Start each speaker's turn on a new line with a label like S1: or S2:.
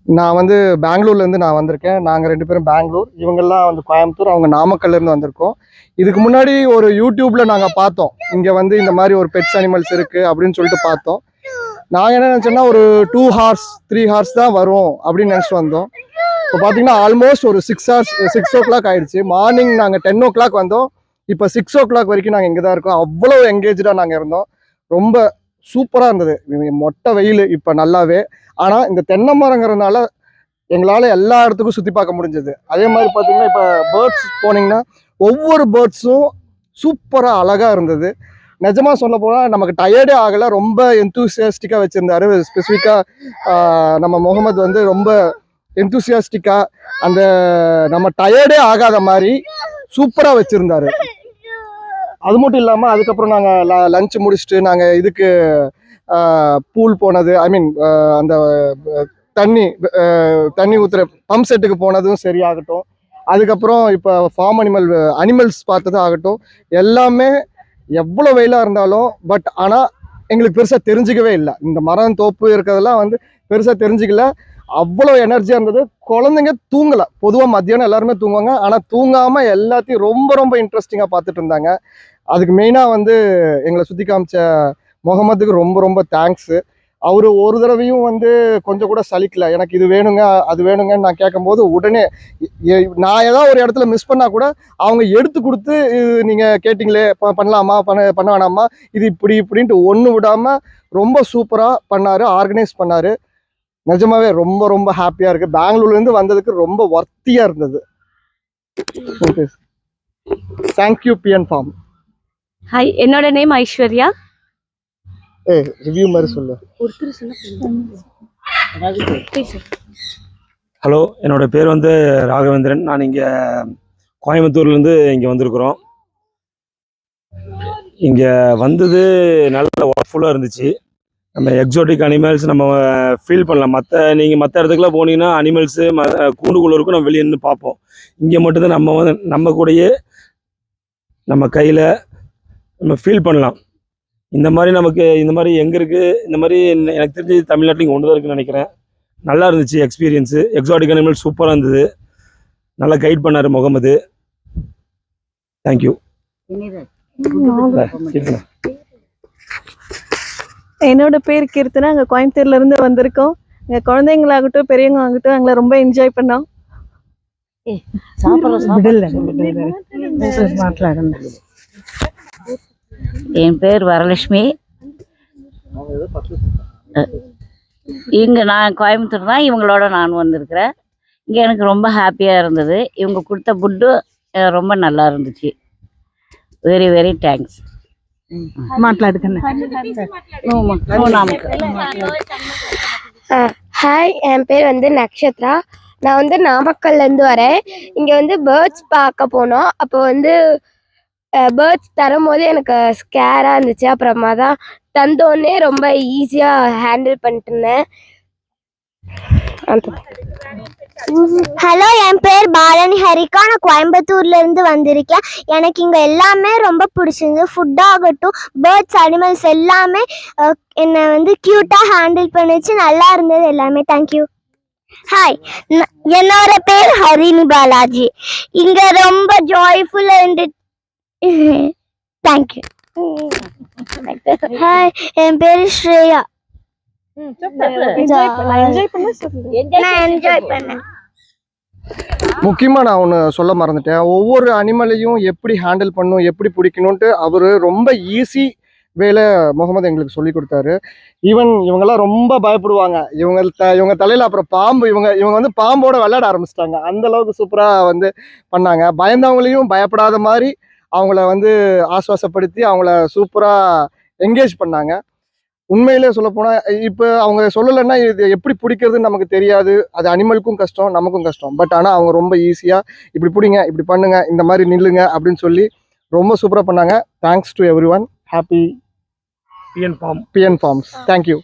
S1: நான் வந்து பெங்களூர்லேருந்து நான் வந்திருக்கேன். நாங்கள் 2 பேரும் பெங்களூர், இவங்கெல்லாம் வந்து கோயம்புத்தூர், அவங்க நாமக்கல்லேருந்து வந்திருக்கோம். இதுக்கு முன்னாடி ஒரு யூடியூப்பில் நாங்கள் பார்த்தோம், இங்கே வந்து இந்த மாதிரி ஒரு பெட்ஸ் அனிமல்ஸ் இருக்குது அப்படின்னு சொல்லிட்டு பார்த்தோம். நாங்கள் என்ன நினச்சோன்னா ஒரு 2 ஹார்ஸ் 3 ஹார்ஸ் தான் வரும் அப்படின்னு நினச்சிட்டு வந்தோம். இப்போ பார்த்தீங்கன்னா ஆல்மோஸ்ட் ஒரு 6 o'clock ஆகிடுச்சு. மார்னிங் நாங்கள் 10 o'clock வந்தோம், இப்போ 6 o'clock வரைக்கும் நாங்கள் இங்கே தான் இருக்கோம். அவ்வளோ எங்கேஜாக நாங்கள் இருந்தோம். ரொம்ப சூப்பராக இருந்தது. மொட்டை வெயில் இப்போ நல்லாவே. ஆனால் இந்த தென்னை மரங்கிறதுனால எங்களால் எல்லா இடத்துக்கும் சுற்றி பார்க்க முடிஞ்சது. அதே மாதிரி பார்த்தீங்கன்னா இப்போ பேர்ட்ஸ் போனீங்கன்னா ஒவ்வொரு பேர்ட்ஸும் சூப்பராக அழகாக இருந்தது. நிஜமாக சொல்ல போனால் நமக்கு டயர்டே ஆகலை. ரொம்ப எந்தூசியாஸ்டிக்காக வச்சுருந்தாரு. ஸ்பெசிஃபிக்காக நம்ம முகமது வந்து ரொம்ப எந்தூசியாஸ்டிக்காக அந்த நம்ம டயர்டே ஆகாத மாதிரி சூப்பராக வச்சுருந்தாரு. அது மட்டும் இல்லாமல் அதுக்கப்புறம் நாங்கள் லஞ்ச் முடிச்சுட்டு நாங்கள் இதுக்கு பூல் போனது, ஐ மீன் அந்த தண்ணி ஊற்றுற பம்ப் செட்டுக்கு போனதும் சரியாகட்டும், அதுக்கப்புறம் இப்போ ஃபார்ம் அனிமல்ஸ் பார்த்ததும் ஆகட்டும், எல்லாமே எவ்வளோ வெயிலாக இருந்தாலும் பட் ஆனால் எங்களுக்கு பெருசாக தெரிஞ்சிக்கவே இல்லை. இந்த மரம் தோப்பு இருக்கிறதெல்லாம் வந்து பெருசாக தெரிஞ்சிக்கல. அவ்வளோ எனர்ஜியாக இருந்தது. குழந்தைங்க தூங்கலை. பொதுவாக மத்தியானம் எல்லாருமே தூங்குவாங்க, ஆனால் தூங்காமல் எல்லாத்தையும் ரொம்ப ரொம்ப இன்ட்ரெஸ்டிங்காக பார்த்துட்டு இருந்தாங்க. அதுக்கு மெயினாக வந்து எங்களை சுற்றி காமிச்ச முகமதுக்கு ரொம்ப ரொம்ப தேங்க்ஸு. அவர் ஒரு தடவையும் வந்து கொஞ்சம் கூட சலிக்கல. எனக்கு இது வேணுங்க அது வேணுங்கன்னு நான் கேட்கும்போது உடனே நான் ஏதாவது ஒரு இடத்துல மிஸ் பண்ணால் கூட அவங்க எடுத்து கொடுத்து, இது நீங்கள் கேட்டிங்களே பண்ணலாமா பண்ண வேணாமா, இது இப்படின்ட்டு ஒன்று விடாமல் ரொம்ப சூப்பராக பண்ணார், ஆர்கனைஸ் பண்ணார். நிஜமாவே ரொம்ப ரொம்ப ஹாப்பியாக இருக்குது. பெங்களூர்லேருந்து வந்ததுக்கு ரொம்ப வர்த்தியாக இருந்தது. Okay, thank you P N farm.
S2: Hi, என்னோட நேம் ஐஸ்வர்யா.
S1: ரிவ்யூ மாதிரி சொல்லு.
S3: ஹலோ, என்னோட பேர் வந்து ராகவேந்திரன். நான் இங்கே கோயம்புத்தூர்லேருந்து இங்கே வந்திருக்கிறோம். இங்கே வந்தது நல்ல ஒர்க்ஃபுல்லாக இருந்துச்சு. நம்ம எக்ஸோட்டிக் அனிமல்ஸ் நம்ம ஃபீல் பண்ணலாம். நீங்கள் மற்ற இடத்துக்குலாம் போனீங்கன்னா அனிமல்ஸு கூண்டுக்குள்ளே இருக்கும், நம்ம வெளியே நின்று பார்ப்போம். இங்கே மட்டும்தான் நம்ம கூடயே நம்ம கையில் நம்ம ஃபீல் பண்ணலாம். இந்த மாதிரி எங்கே இருக்குது, இந்த மாதிரி எனக்கு தெரிஞ்சு தமிழ்நாட்டில் இங்கே ஒன்று தான் இருக்குன்னு நினைக்கிறேன். நல்லா இருந்துச்சு எக்ஸ்பீரியன்ஸு. எக்ஸாட்டிக் அனிமல் சூப்பராக இருந்தது. நல்லா கைட் பண்ணார் முகமது. தேங்க்யூ.
S2: என்னோட பேர் கீர்த்தனா. அங்கே கோயம்புத்தூர்லேருந்து வந்திருக்கோம். இங்கே குழந்தைங்களாகட்டும் பெரியவங்க ஆகட்டும் அங்கே ரொம்ப என்ஜாய் பண்ணோம்.
S4: என் பேர் வரலட்சுமி. இங்கே நான் கோயம்புத்தூர் தான், இவங்களோட நான் வந்திருக்கிறேன். இங்கே எனக்கு ரொம்ப ஹாப்பியாக இருந்தது. இவங்க கொடுத்த ஃபுட்டு ரொம்ப நல்லா இருந்துச்சு. Very very thanks.
S5: ஹாய், என் பேர் வந்து நக்ஷத்ரா. நான் வந்து நாமக்கல்லேருந்து வரேன். இங்கே வந்து பேர்ட்ஸ் பார்க்க போனோம். அப்போ வந்து பேர்ட்ஸ் தரும்போது எனக்கு ஸ்கேராக இருந்துச்சு. அப்புறமா தான் தந்தோடனே ரொம்ப ஈஸியாக ஹேண்டில் பண்ணிட்டு இருந்தேன்.
S6: ஹலோ, என் பேர் பாலனி ஹரிகா. நான் கோயம்புத்தூர்லேருந்து வந்திருக்கேன். எனக்கு இங்கே எல்லாமே ரொம்ப பிடிச்சிருந்து. ஃபுட்டாகட்டும், பேர்ட்ஸ் அனிமல்ஸ் எல்லாமே என்னை வந்து க்யூட்டாக ஹேண்டில் பண்ணிச்சு. நல்லா இருந்தது எல்லாமே. தேங்க்யூ. ஹாய், என்னோட பேர் ஹரிணி பாலாஜி. இங்கே ரொம்ப ஜாய்ஃபுல்லாக இருந்துச்சு. தேங்க்யூ. ஹாய், என் பேர் ஸ்ரேயா.
S1: முக்கியமாக நான் ஒன்று சொல்ல மறந்துட்டேன். ஒவ்வொரு அனிமலையும் எப்படி ஹேண்டில் பண்ணணும், எப்படி பிடிக்கணுன்ட்டு அவர் ரொம்ப ஈஸி வேலை முகமது எங்களுக்கு சொல்லி கொடுத்தாரு. இவங்கெல்லாம் ரொம்ப பயப்படுவாங்க. இவங்க தலையில் அப்புறம் பாம்பு, இவங்க வந்து பாம்போட விளையாட ஆரம்பிச்சிட்டாங்க. அந்த அளவுக்கு சூப்பராக வந்து பண்ணாங்க. பயந்தவங்களையும் பயப்படாத மாதிரி அவங்கள வந்து ஆஸ்வாசப்படுத்தி அவங்கள சூப்பராக என்கேஜ் பண்ணாங்க. உண்மையிலே சொல்லப்போனால் இப்போ அவங்க சொல்லலைன்னா இது எப்படி பிடிக்கிறதுன்னு நமக்கு தெரியாது. அது அனிமலுக்கும் கஷ்டம், நமக்கும் கஷ்டம். பட் ஆனால் அவங்க ரொம்ப ஈஸியாக இப்படி பிடிங்க, இப்படி பண்ணுங்க, இந்த மாதிரி நில்லுங்க அப்படின்னு சொல்லி ரொம்ப சூப்பராக பண்ணாங்க. Thanks to everyone. Happy P N farms. Thank you.